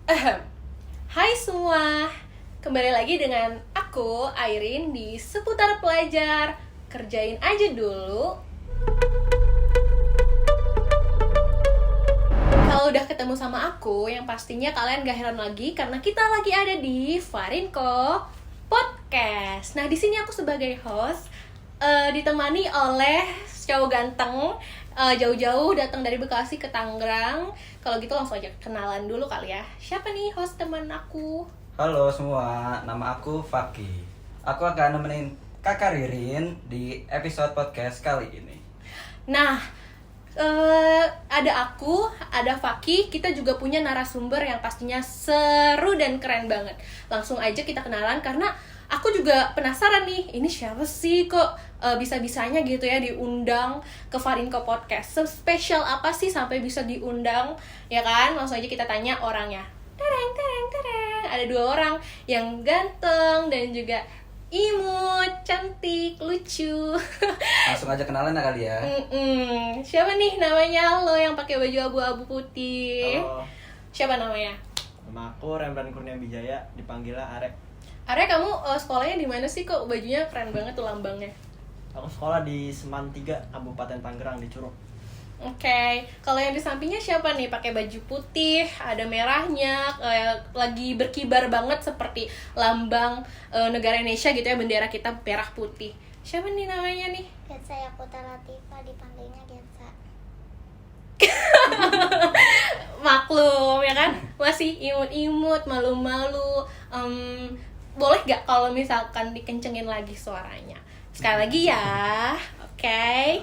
Ahem. Hai semua, kembali lagi dengan aku, Airin, di Seputar Pelajar. Kerjain aja dulu. Kalau udah ketemu sama aku, yang pastinya kalian gak heran lagi karena kita lagi ada di Farinko Podcast. Nah, di sini aku sebagai host, ditemani oleh cowok ganteng, jauh-jauh datang dari Bekasi ke Tangerang. Kalau gitu langsung aja kenalan dulu kali ya. Siapa nih host teman aku? Halo semua, nama aku Faki. Aku akan nemenin Kakak Ririn di episode podcast kali ini. Nah, ada aku, ada Faki, kita juga punya narasumber yang pastinya seru dan keren banget. Langsung aja kita kenalan karena aku juga penasaran nih, ini siapa sih kok bisa-bisanya gitu ya diundang ke Farinko Podcast. Spesial apa sih sampai bisa diundang, ya kan? Langsung aja kita tanya orangnya. Tereng, tereng, tereng. Ada dua orang yang ganteng dan juga imut, cantik, lucu. Langsung aja kenalan ya kali ya. Siapa nih namanya lo yang pakai baju abu-abu putih? Halo, Siapa namanya? nama aku Rembran Kurnia Bijaya, dipanggilnya Are. Are, kamu sekolahnya di mana sih kok bajunya keren banget tuh lambangnya? Aku sekolah di Seman 3, Kabupaten Tangerang, di Curug. Oke, kalau yang di sampingnya siapa nih? Pakai baju putih, ada merahnya, lagi berkibar banget seperti lambang negara Indonesia gitu ya, bendera kita merah putih. Siapa nih namanya nih? Gensa Yakuta Latifa, dipanggilnya Gensa. Maklum ya kan, masih imut-imut, malu-malu. Boleh gak kalau misalkan dikencengin lagi suaranya? Sekali lagi ya, oke.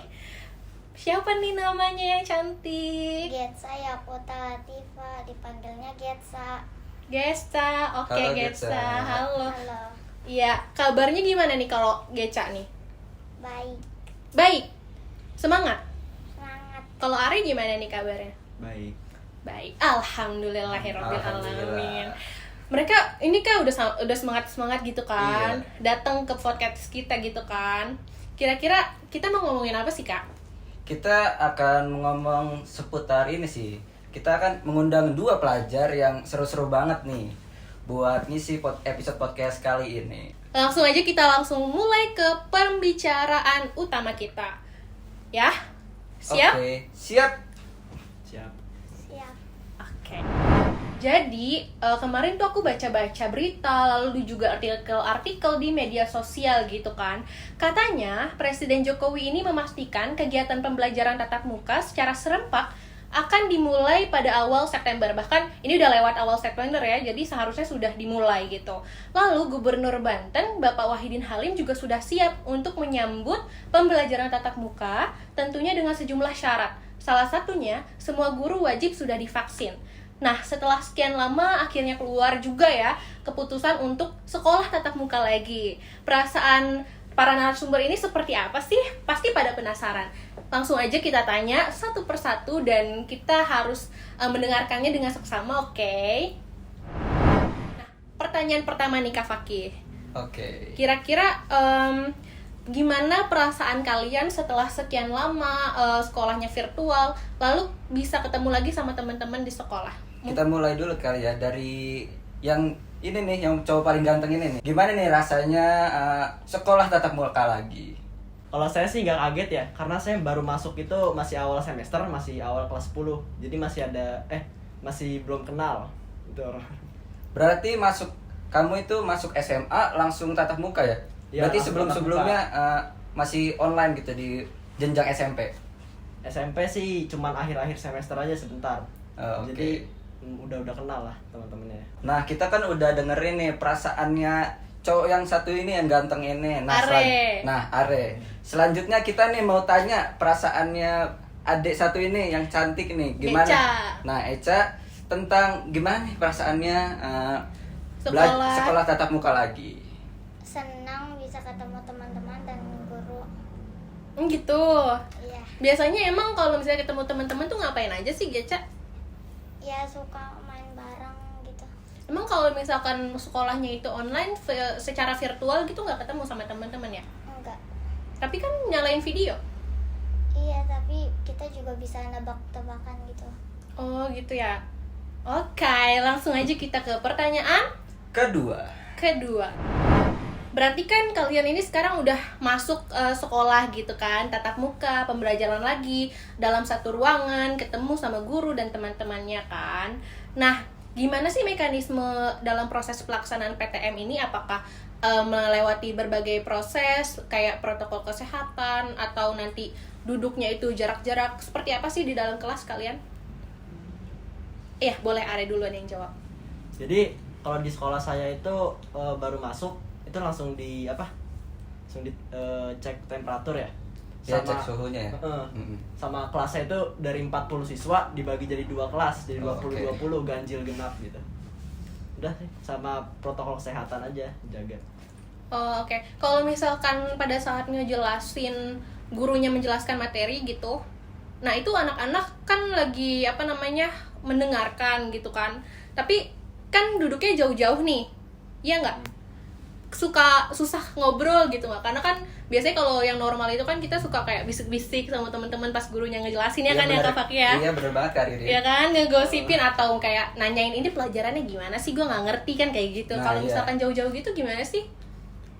Siapa nih namanya yang cantik? Gensa Yakuta Latifa, dipanggilnya Gensa. Gesta, oke. Halo, Gesta, Gesta. halo. Halo, Iya, kabarnya gimana nih kalau Geca nih? baik, Baik, semangat. semangat. Kalau Ari gimana nih kabarnya? Baik. Baik, alhamdulillahirobbilalamin. Alhamdulillah. Mereka ini kan udah semangat gitu kan, datang ke podcast kita gitu kan. Kira-kira kita mau ngomongin apa sih, Kak? Kita akan ngomong seputar ini sih. Kita akan mengundang dua pelajar yang seru-seru banget nih buat ngisi episode podcast kali ini. Langsung aja kita langsung mulai ke pembicaraan utama kita. Ya? Siap? Oke, siap. Siap. Siap. Oke. Jadi kemarin tuh aku baca-baca berita, lalu juga artikel-artikel di media sosial gitu kan. Katanya Presiden Jokowi ini memastikan kegiatan pembelajaran tatap muka secara serempak akan dimulai pada awal September. Bahkan ini udah lewat awal September ya, jadi seharusnya sudah dimulai gitu. Lalu Gubernur Banten, Bapak Wahidin Halim juga sudah siap untuk menyambut pembelajaran tatap muka, tentunya dengan sejumlah syarat. Salah satunya, semua guru wajib sudah divaksin. Nah, setelah sekian lama akhirnya keluar juga ya keputusan untuk sekolah tatap muka lagi. Perasaan para narasumber ini seperti apa sih? Pasti pada penasaran. Langsung aja kita tanya satu persatu dan kita harus mendengarkannya dengan seksama, oke? Nah, pertanyaan pertama nih Kak Fakih. Oke. Kira-kira gimana perasaan kalian setelah sekian lama sekolahnya virtual, lalu bisa ketemu lagi sama teman-teman di sekolah? Kita mulai dulu kali ya dari yang ini nih, yang cowok paling ganteng ini nih. Gimana nih rasanya sekolah tatap muka lagi? Kalau saya sih nggak kaget ya, karena saya baru masuk itu masih awal semester, masih awal kelas 10. Jadi masih belum kenal itu orang. Berarti kamu itu masuk SMA langsung tatap muka ya? Iya, Berarti langsung tatap sebelum-sebelumnya masih online gitu di jenjang SMP? SMP sih cuman akhir-akhir semester aja sebentar. Oh, oke. Jadi udah kenal lah teman-temannya. Nah, kita kan udah dengerin nih perasaannya cowok yang satu ini, yang ganteng ini. Nah, Are. Are. Selanjutnya kita nih mau tanya perasaannya adik satu ini yang cantik nih. Gimana? Eca. Nah, Eca, tentang gimana nih perasaannya sekolah tatap muka lagi? Senang bisa ketemu teman-teman dan guru. Gitu. Iya, Biasanya emang kalau misalnya ketemu teman-teman tuh ngapain aja sih, Geca? ya suka main bareng gitu. Emang kalau misalkan sekolahnya itu online secara virtual gitu nggak ketemu sama teman-teman ya? Enggak. Tapi kan nyalain video. Iya, tapi kita juga bisa nebak-tebakan gitu. Oh gitu ya. Oke, langsung aja kita ke pertanyaan Kedua. Berarti kan kalian ini sekarang udah masuk sekolah gitu kan, tatap muka, pembelajaran lagi dalam satu ruangan, ketemu sama guru dan teman-temannya kan. Nah, gimana sih mekanisme dalam proses pelaksanaan PTM ini? Apakah melewati berbagai proses kayak protokol kesehatan atau nanti duduknya itu jarak-jarak? Seperti apa sih di dalam kelas kalian? Iya, boleh Are duluan yang jawab. Jadi kalau di sekolah saya itu baru masuk itu langsung di apa? Langsung di cek temperatur ya. Ya, cek suhunya ya. Sama kelasnya itu dari 40 siswa dibagi jadi 2 kelas, jadi 20-20 Oke. ganjil genap gitu. Udah sih, sama protokol kesehatan aja jaga. Oh, oke. Kalau misalkan pada saat ngejelasin, gurunya menjelaskan materi gitu, nah itu anak-anak kan lagi mendengarkan gitu kan. Tapi kan duduknya jauh-jauh nih, iya nggak? Susah ngobrol gitu nggak? Karena kan biasanya kalau yang normal itu kan kita suka kayak bisik-bisik sama teman-teman pas gurunya ngejelasin ya kan ya Kak Faki ya? Iya bener banget Kak Riri. Ya kan, ngegosipin atau kayak nanyain ini pelajarannya gimana sih, gue nggak ngerti kan kayak gitu. Nah, Kalau iya. misalkan jauh-jauh gitu gimana sih?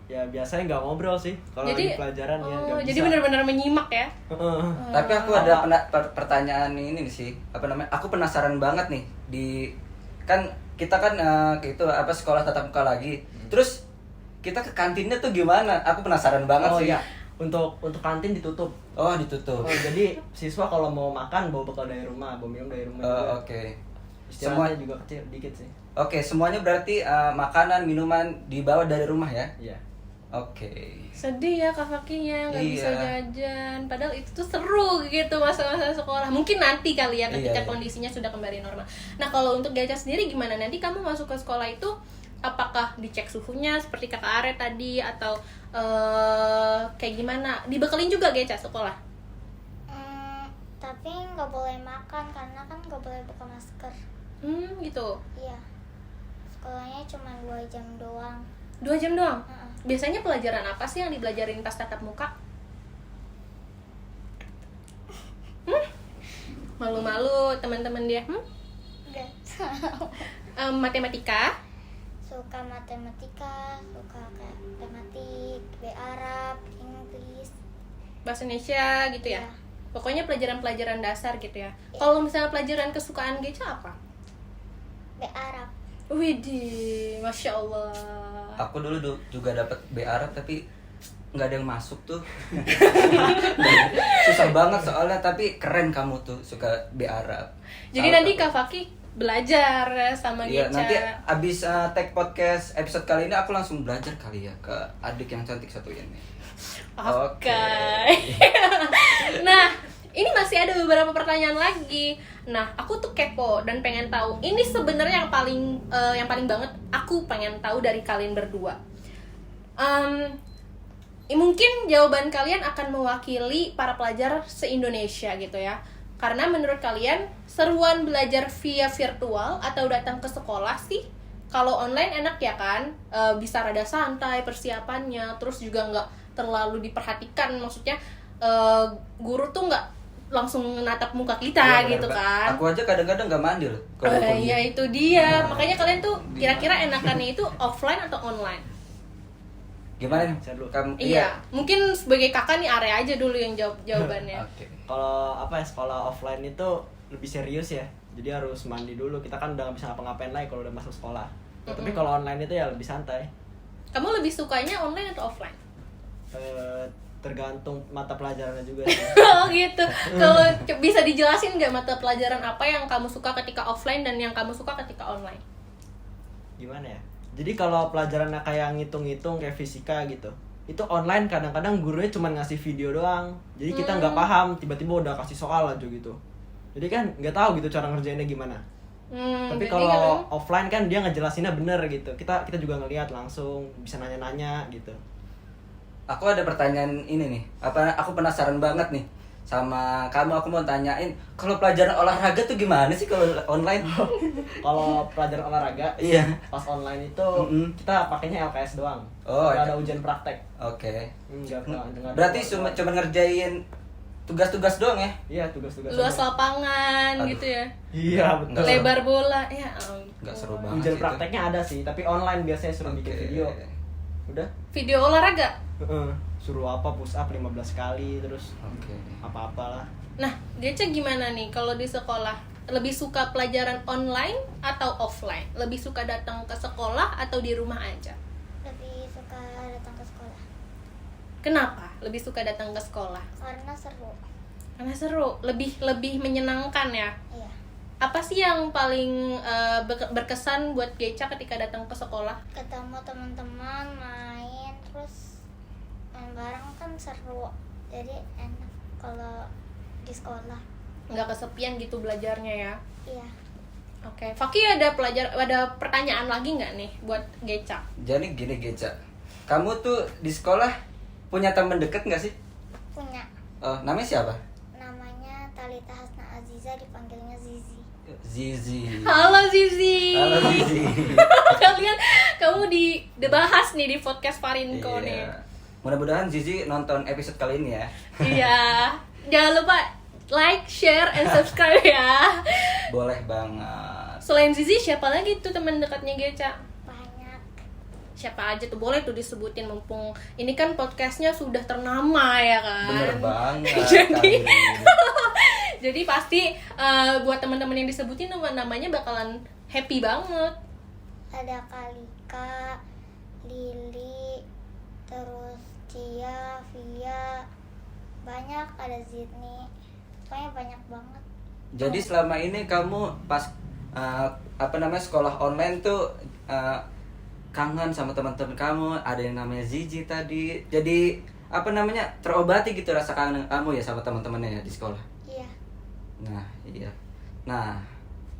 Ya biasanya nggak ngobrol sih kalau di pelajaran ya nggak bisa. Jadi benar-benar menyimak ya. Tapi aku ada pertanyaan ini sih, aku penasaran banget nih kan kita kan sekolah tatap muka lagi. Terus kita ke kantinnya tuh gimana? Aku penasaran banget sih. Iya, untuk kantin ditutup. Oh, ditutup. Jadi siswa kalau mau makan bawa bekal dari rumah, bawa minum dari rumah juga. Oke. Istirahatnya juga kecil dikit sih. Oke, semuanya berarti makanan, minuman dibawa dari rumah ya? Iya. Oke. Sedih ya Kak Fakinya nggak Iya. bisa jajan. Padahal itu tuh seru gitu masa-masa sekolah. Mungkin nanti kali ya ketika Iya. kondisinya sudah kembali normal. Nah kalau untuk Gacha sendiri gimana? Nanti kamu masuk ke sekolah itu apakah dicek suhunya seperti Kakak Are tadi atau kayak gimana? Dibekelin juga Gacha sekolah? Tapi nggak boleh makan karena kan nggak boleh buka masker. Gitu. Iya. Sekolahnya cuma 2 jam doang. 2 jam doang? Heeh. Biasanya pelajaran apa sih yang dibelajarin pas tatap muka? Malu-malu teman-teman dia. Nggak tahu. Matematika? Suka matematika, suka kayak tematik, Arab, Inggris. Bahasa Indonesia gitu ya? Iya. Pokoknya pelajaran-pelajaran dasar gitu ya. Kalau misalnya pelajaran kesukaan Gecha apa? Arab. Widih, Masya Allah. Aku dulu juga dapat B Arab tapi nggak ada yang masuk tuh. Susah banget soalnya, tapi keren kamu tuh suka B Arab. Jadi Salut nanti aku. Kak Faki belajar sama Iya, Gecha. nanti abis tag podcast episode kali ini aku langsung belajar kali ya ke adik yang cantik satu ini. Oke. Nah, ini masih ada beberapa pertanyaan lagi. Nah, aku tuh kepo dan pengen tahu. Ini sebenarnya yang paling banget aku pengen tahu dari kalian berdua. Mungkin jawaban kalian akan mewakili para pelajar se-Indonesia gitu ya. Karena menurut kalian seruan belajar via virtual atau datang ke sekolah sih? Kalau online enak ya kan, bisa rada santai persiapannya, terus juga nggak terlalu diperhatikan. Maksudnya guru tuh nggak langsung natap muka kita Iya, gitu bener, kan. Aku aja kadang-kadang nggak mandi loh kalau kuliah. Iya itu dia. Makanya kalian tuh kira-kira enakannya itu offline atau online? Gimana nih? Saya dulu. Kamu? Iya, mungkin sebagai kakak nih area aja dulu yang jawab jawabannya. Oke. Kalau sekolah offline itu lebih serius ya. Jadi harus mandi dulu. Kita kan udah nggak bisa ngapa-ngapain lagi kalau udah masuk sekolah. Tapi kalau online itu ya lebih santai. Kamu lebih sukanya online atau offline? Tergantung mata pelajarannya juga. Oh gitu. Kalau bisa dijelasin nggak mata pelajaran apa yang kamu suka ketika offline dan yang kamu suka ketika online? Gimana ya? Jadi kalau pelajarannya kayak ngitung-ngitung kayak fisika gitu, itu online kadang-kadang gurunya cuma ngasih video doang. Jadi kita nggak paham, tiba-tiba udah kasih soal aja gitu. Jadi kan nggak tahu gitu cara ngerjainnya gimana. Tapi jadi kalau offline kan dia ngejelasinnya bener gitu. Kita juga ngelihat langsung, bisa nanya-nanya gitu. Aku ada pertanyaan ini nih. Aku penasaran banget nih sama kamu. Aku mau tanyain, kalau pelajaran olahraga tuh gimana sih kalau online? Kalau pelajaran olahraga, Iya. pas online itu kita pakainya LKS doang. Oh, Nggak iya. ada ujian praktek. Oke. Nggak Berarti ada. cuma ngerjain tugas-tugas doang ya. Iya, tugas-tugas. Luas aja. lapangan Aduh. gitu ya. Iya, betul. Nggak seru. Lebar bola ya. ampun. Nggak seru banget. Ujian sih itu. prakteknya ada sih, tapi online biasanya suruh bikin Oke. video. Udah. Video olahraga. Suruh apa push up 15 kali terus Oke. apa-apalah. Nah, Geca gimana nih kalau di sekolah? Lebih suka pelajaran online atau offline? Lebih suka datang ke sekolah atau di rumah aja? Lebih suka datang ke sekolah Kenapa lebih suka datang ke sekolah? karena seru. Karena seru, lebih menyenangkan ya. Iya, Apa sih yang paling berkesan buat Geca ketika datang ke sekolah? ketemu teman-teman, main, terus main bareng kan seru. Jadi enak kalau di sekolah. Nggak kesepian gitu belajarnya ya. Iya, Oke, Faki ada pertanyaan lagi nggak nih buat Geca? Jadi gini Geca, kamu tuh di sekolah punya teman deket nggak sih? punya. Oh, namanya siapa? Namanya Talita Hasna Aziza, dipanggilnya Zizi. Zizi. Halo Zizi. Halo Zizi. Kalian kamu dibahas nih di podcast Farinko nih. Iya. Mudah-mudahan Zizi nonton episode kali ini ya. Iya. Jangan lupa like, share, and subscribe ya. Boleh banget. Selain Zizi, siapa lagi tuh teman dekatnya Geca? Banyak. Siapa aja tuh, boleh tuh disebutin mumpung ini kan podcastnya sudah ternama ya kan. Bener banget. Jadi- kali ini. Jadi pasti buat teman-teman yang disebutin namanya bakalan happy banget. Ada Kalika, Lili, terus Cia, Via, banyak, ada Zidni, pokoknya banyak banget. Jadi selama ini kamu pas sekolah online tuh kangen sama teman-teman kamu, ada yang namanya Zizi tadi. Jadi terobati gitu rasa kangen kamu ya sama teman-temannya ya di sekolah. Iya, Nah, iya. Nah,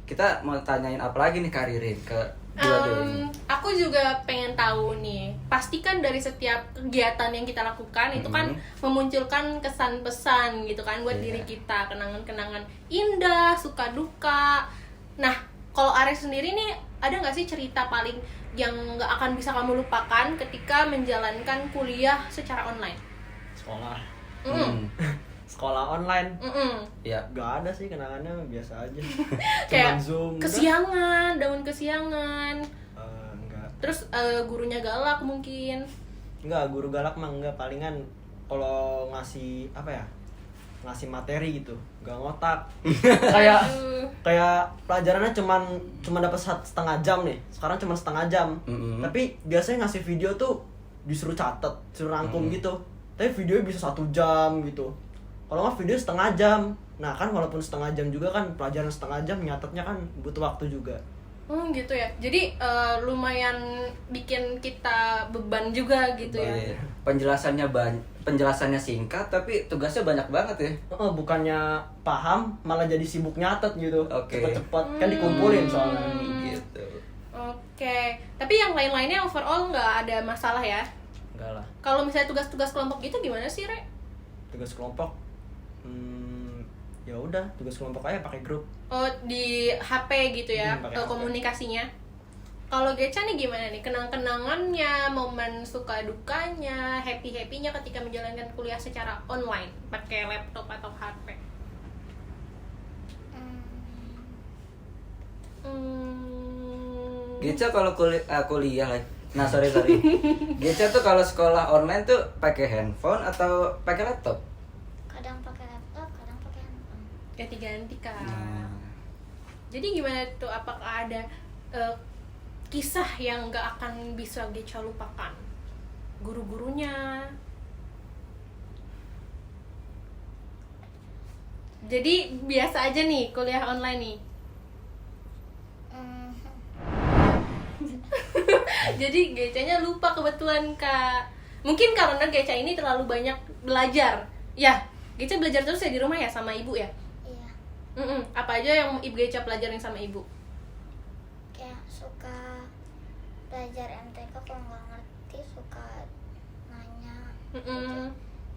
kita mau tanyain apa lagi nih Karirin ke dua-dua ini. Aku juga pengen tahu nih, pastikan dari setiap kegiatan yang kita lakukan itu kan memunculkan kesan pesan gitu kan buat Iya. diri kita, kenangan-kenangan indah, suka duka. Nah, kalau Ares sendiri nih ada nggak sih cerita paling yang nggak akan bisa kamu lupakan ketika menjalankan kuliah secara online? Sekolah. Mm. Sekolah online. Ya, Gak ada sih kenangannya, biasa aja. Kayak Cuman Zoom. udah. kesiangan, daun kesiangan. Enggak. Terus gurunya galak mungkin. Enggak, guru galak mah enggak, palingan kalau ngasih apa ya? Ngasih materi gitu, enggak ngotak. kayak Aduh. kayak pelajarannya cuma dapat setengah jam nih. Sekarang cuma setengah jam. Mm-mm. Tapi biasanya ngasih video tuh disuruh catet, suruh rangkum gitu. Tapi videonya bisa 1 jam gitu. Kalau nggak video setengah jam. Nah kan walaupun setengah jam juga kan pelajaran setengah jam, nyatetnya kan butuh waktu juga. Gitu ya. Jadi lumayan bikin kita beban juga gitu ya. Iya. Penjelasannya singkat tapi tugasnya banyak banget ya. Bukannya paham malah jadi sibuk nyatet gitu. Oke. Cepet-cepet kan dikumpulin soalnya. Gitu. Oke. Tapi yang lain-lainnya overall nggak ada masalah ya. Enggak lah. Kalau misalnya tugas-tugas kelompok gitu gimana sih, Re? Tugas kelompok ya udah, tugas kelompok aja pakai grup. Oh, di HP gitu ya, Pakai HP. komunikasinya. Kalau Geca nih gimana nih? Kenang-kenangannya, momen suka dukanya, happy-happynya ketika menjalankan kuliah secara online, pakai laptop atau HP. Geca kalau kuliah nah sorry Geca tuh kalau sekolah online tuh pakai handphone atau pakai laptop? kadang pakai laptop, kadang pakai handphone. Ganti-ganti kan. Nah, Jadi gimana tuh? Apakah ada kisah yang nggak akan bisa Geca lupakan? Guru-gurunya. Jadi biasa aja nih kuliah online nih. Jadi Gecanya lupa kebetulan Kak. Mungkin karena Geca ini terlalu banyak belajar. Ya, Geca belajar terus ya di rumah ya sama ibu ya? Iya, Apa aja yang ibu Geca pelajarin sama ibu? kayak suka belajar MTK, kalau nggak ngerti suka nanya gitu,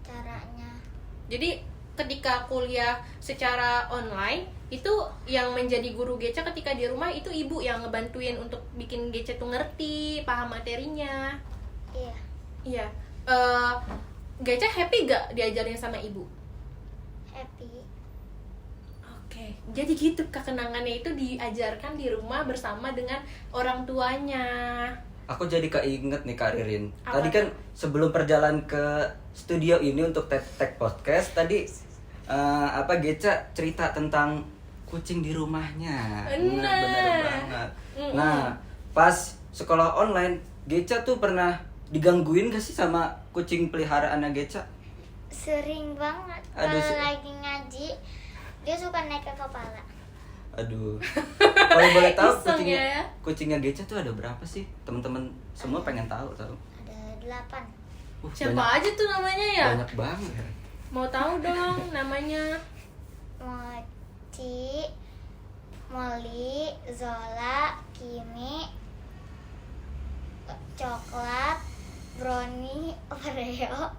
caranya. Jadi ketika kuliah secara online itu yang menjadi guru Geca ketika di rumah itu ibu yang ngebantuin untuk bikin Geca tuh ngerti, paham materinya. Iya, Iya. Geca happy gak diajarin sama ibu? happy. Oke, jadi gitu Kak, kenangannya itu diajarkan di rumah bersama dengan orang tuanya. Aku jadi keinget nih Kak Ririn. Apa Tadi kan tuh? sebelum perjalanan ke studio ini untuk tag podcast tadi Geca cerita tentang kucing di rumahnya. Bener banget. Nah, pas sekolah online, Geca tuh pernah digangguin gak sih sama kucing peliharaannya Geca? Sering banget. Aduh, Kalau lagi ngaji, dia suka naik ke kepala. Aduh. Kalau boleh tahu Iseng ya. kucingnya Geca tuh ada berapa sih? Teman-teman semua pengen tahu. Ada 8. Siapa aja tuh namanya ya? Banyak banget. Mau tahu dong namanya? Mochi, Molly, Zola, Kimi, coklat, brownie, Oreo,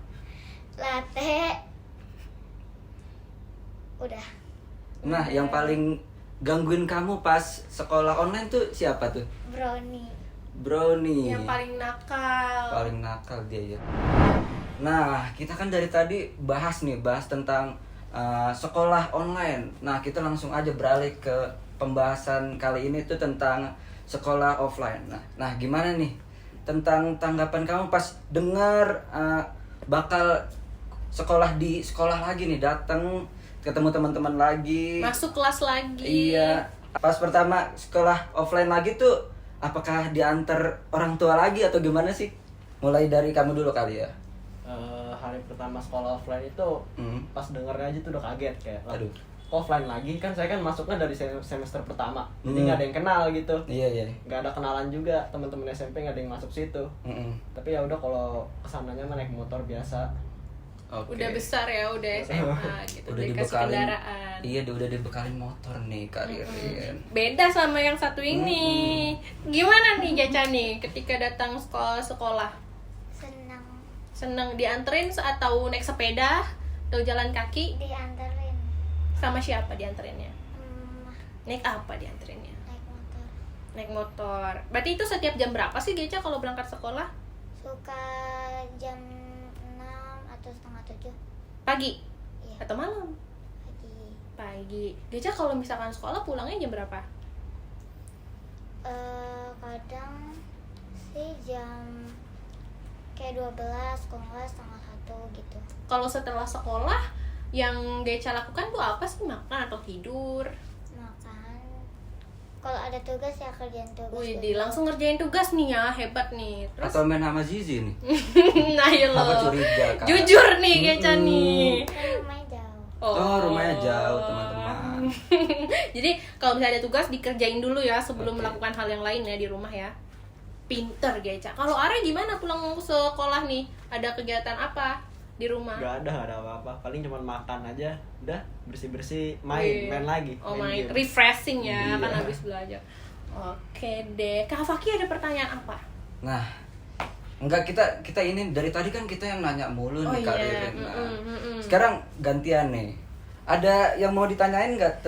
latte. Udah. Nah, yang paling gangguin kamu pas sekolah online tuh siapa tuh? Brownie. Brownie. Yang paling nakal. Paling nakal dia ya. Nah, kita kan dari tadi bahas tentang sekolah online. Nah, kita langsung aja beralih ke pembahasan kali ini tuh tentang sekolah offline. Nah, gimana nih tentang tanggapan kamu pas dengar bakal di sekolah lagi nih, datang ketemu teman-teman lagi, Masuk kelas lagi. iya, pas pertama sekolah offline lagi tuh apakah diantar orang tua lagi atau gimana sih? Mulai dari kamu dulu kali ya. Hari pertama sekolah offline itu pas dengernya aja tuh udah kaget kayak, "Lah, Aduh. kok offline lagi?" Kan saya kan masuknya dari semester pertama, jadi Hmm. nggak ada yang kenal gitu, Iya. nggak ada kenalan juga, teman-teman SMP nggak ada yang masuk situ. Mm-mm. Tapi ya udah, kalau kesananya mah naik motor biasa. Oke. Udah besar ya, udah SMA gitu. Udah Udah dikasih dibekalin. kendaraan. Iya, udah dibekalin motor nih Kak Ririn. Beda sama yang satu ini. Gimana nih Jaca nih ketika datang sekolah? Senang Seneng dianterin atau naik sepeda atau jalan kaki? dianterin. Sama siapa dianterinnya? Hmm, Naik apa dianterinnya? naik motor. Naik motor. Berarti itu setiap jam berapa sih Geca kalau berangkat sekolah? Suka jam 6 atau setengah 7 Pagi Iya, atau malam? pagi. Pagi. Geca kalau misalkan sekolah pulangnya jam berapa? Kadang sih jam kayak 12, kalau nggak setengah 1 gitu. Kalau setelah sekolah yang Geca lakukan tuh apa sih? Makan atau tidur? Makan. Kalau ada tugas ya kerjaan tugas. Wih, dulu. langsung ngerjain tugas nih ya, hebat nih. Terus Atau main sama Zizi nih. nah ya Apa lo. curiga Kak? Jujur nih Geca nih. Kan rumahnya jauh. Oh, rumahnya jauh, teman-teman. Jadi kalau misalnya ada tugas dikerjain dulu ya sebelum Oke. melakukan hal yang lain ya di rumah ya. Pinter Geca. Kalau Are gimana pulang sekolah nih? Ada kegiatan apa di rumah? Nggak ada apa-apa, paling cuma makan aja, udah bersih-bersih, Wih. main lagi. Oh, main game. refreshing ya, Iya. kan habis belajar. Oke deh. Kak Faki ada pertanyaan apa? Nah, enggak, kita ini dari tadi kan kita yang nanya mulu nih Kak Ririn. Nah, sekarang gantian nih. Ada yang mau ditanyain nggak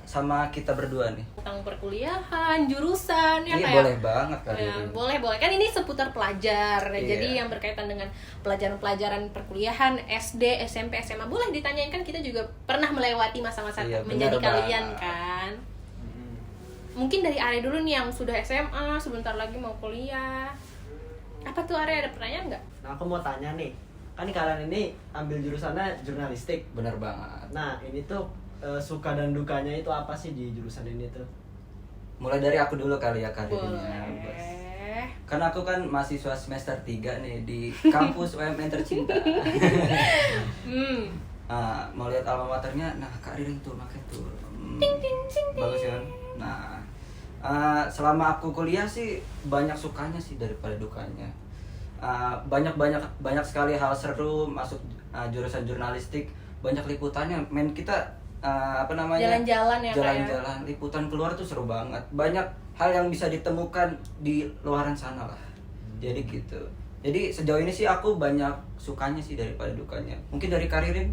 sama kita berdua nih? Tentang perkuliahan, jurusan ya Iya, kayak boleh banget Kak ya, Ririn. boleh. Kan ini seputar pelajar. Iya. Jadi yang berkaitan dengan pelajaran-pelajaran perkuliahan, SD, SMP, SMA boleh ditanyain, kan kita juga pernah melewati masa-masa Iya, menjadi benar kalian banget. kan. Mm-mm. Mungkin dari Are dulu nih yang sudah SMA, sebentar lagi mau kuliah. Apa tuh Are, ada pertanyaan nggak? Nah, aku mau tanya nih, kan kalian ini ambil jurusannya jurnalistik. Bener banget. Nah, ini tuh suka dan dukanya itu apa sih di jurusan ini tuh? Mulai dari aku dulu kali ya Kak Ririn. Boleh. Kan aku kan mahasiswa semester 3 nih di kampus UMN tercinta. Mau lihat alma maternya, nah Kak Ririn tuh makanya tuh. Bagus kan? Nah, selama aku kuliah sih banyak sukanya sih daripada dukanya. Banyak sekali hal seru masuk jurusan jurnalistik, banyak liputannya. Men kita Jalan-jalan ya, Kak, ya? jalan-jalan, liputan keluar tuh seru banget. Banyak hal yang bisa ditemukan di luaran sana lah. Jadi gitu. Jadi sejauh ini sih aku banyak sukanya sih daripada dukanya. Mungkin dari Karirin?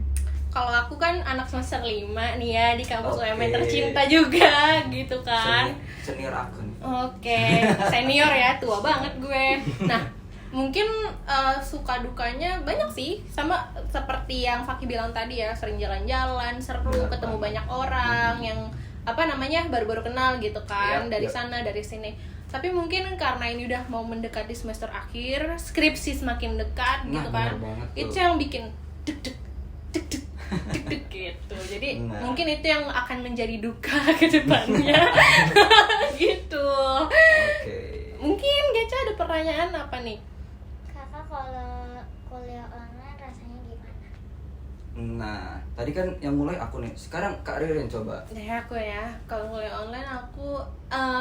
Kalau aku kan anak semester 5 nih ya di kampus Oke. UMN tercinta juga gitu kan. Senior aku nih. Oke, senior ya, tua banget gue. Nah, Mungkin suka dukanya banyak sih, sama seperti yang Fakih bilang tadi ya, sering jalan-jalan, seru, Benar ketemu banget. banyak orang yang baru-baru kenal gitu kan, Yap, dari yap. sana dari sini. Tapi mungkin karena ini udah mau mendekati semester akhir, skripsi semakin dekat Nah, gitu kan, benar banget tuh. itu yang bikin deg-deg deg-deg deg-deg gitu. Jadi Nah. mungkin itu yang akan menjadi duka ke depannya. Gitu. Oke. Mungkin Geca ada pertanyaan apa nih? Kakak kalau kuliah online rasanya gimana? Nah, tadi kan yang mulai aku nih. Sekarang Kak Ririn coba. Ya aku ya, kalau kuliah online aku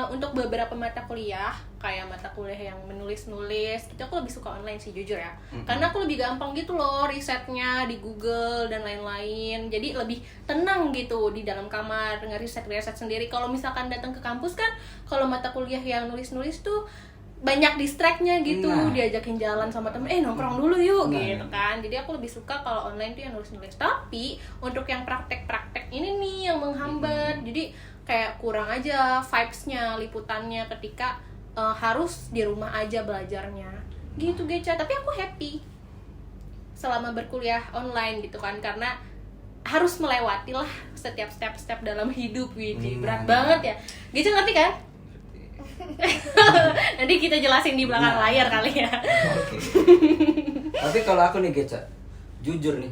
untuk beberapa mata kuliah kayak mata kuliah yang menulis-nulis itu aku lebih suka online sih jujur ya. Karena aku lebih gampang gitu loh risetnya di Google dan lain-lain. Jadi lebih tenang gitu di dalam kamar ngeriset sendiri. Kalau misalkan datang ke kampus kan, kalau mata kuliah yang nulis-nulis tuh banyak distract-nya gitu, Nah. diajakin jalan sama temen, nongkrong dulu yuk Nah. gitu kan. Jadi aku lebih suka kalau online tuh yang nulis-nulis. Tapi untuk yang praktek-praktek ini nih yang menghambat. Jadi kayak kurang aja vibes-nya, liputannya ketika harus di rumah aja belajarnya. Gitu Geca, tapi aku happy selama berkuliah online gitu kan, karena harus melewati lah setiap step-step dalam hidup gitu. Berat banget ya. Geca ngerti kan? Nanti kita jelasin di belakang Nah. layar kali ya. Oke. Tapi kalau aku nih Geca, jujur nih,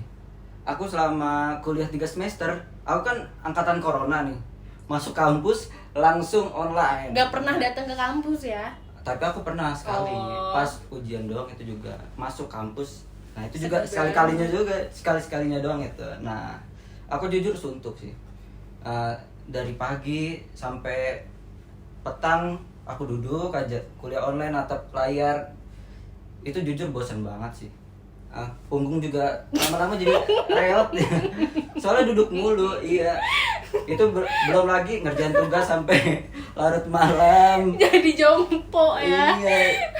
aku selama kuliah 3 semester, aku kan angkatan corona nih, masuk kampus langsung online. Gak pernah datang ke kampus ya. Tapi aku pernah sekali, Oh. pas ujian doang itu juga masuk kampus. Nah itu juga Sedih sekali-kalinya banget. juga, sekali-sekalinya doang itu. Nah, aku jujur suntuk sih. Dari pagi sampai petang aku duduk aja kuliah online atap layar, itu jujur bosan banget sih. Punggung juga lama-lama jadi reot ya. Soalnya duduk mulu, iya. Itu belum lagi ngerjain tugas sampai larut malam. Jadi jompo ya. Iya,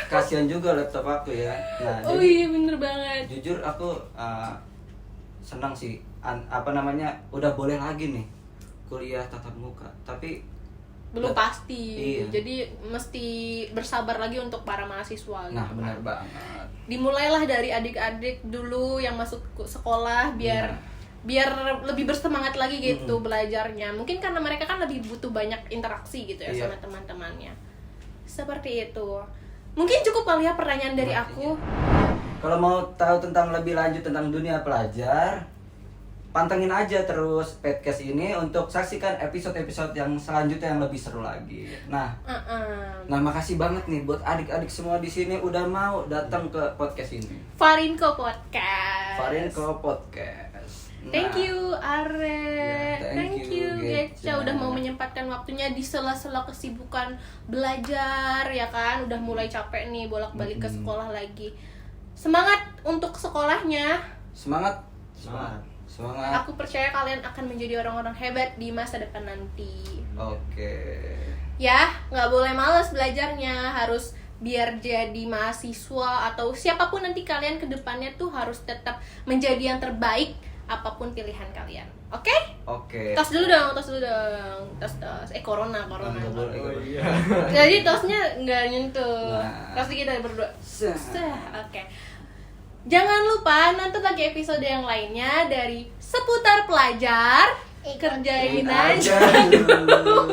kasihan juga laptop aku ya. Nah, Oh jadi iya bener banget. jujur aku senang sih, udah boleh lagi nih kuliah tatap muka. Tapi Belum pasti. Iya. Jadi mesti bersabar lagi untuk para mahasiswa gitu nah kan. benar banget. Dimulailah dari adik-adik dulu yang masuk sekolah biar lebih bersemangat lagi gitu belajarnya. Mungkin karena mereka kan lebih butuh banyak interaksi gitu ya Iya. sama teman-temannya. Seperti itu. Mungkin cukup kali ya pertanyaan dari Nah, aku. Kalau mau tahu tentang lebih lanjut tentang dunia pelajar, pantengin aja terus podcast ini untuk saksikan episode-episode yang selanjutnya yang lebih seru lagi. Nah, makasih banget nih buat adik-adik semua di sini udah mau datang ke podcast ini. Farinko Podcast. Farinko Podcast. Nah, Thank you Are. Ya, thank you, Geca Geca. udah mau menyempatkan waktunya di sela-sela kesibukan belajar ya kan. Udah mulai capek nih bolak-balik ke sekolah lagi. Semangat untuk sekolahnya. Semangat. Semangat. Semangat. Aku percaya kalian akan menjadi orang-orang hebat di masa depan nanti. Oke. Ya, nggak boleh males belajarnya. Harus biar jadi mahasiswa atau siapapun nanti kalian ke depannya tuh harus tetap menjadi yang terbaik apapun pilihan kalian. Oke? Oke. Tos dulu dong. Tos. Corona. Nggak boleh. Oh iya. Jadi tosnya nggak nyentuh. Nah. Tos kita berdua. Sah. Oke. Jangan lupa nonton lagi episode yang lainnya dari Seputar Pelajar. Kerjain aja. dulu.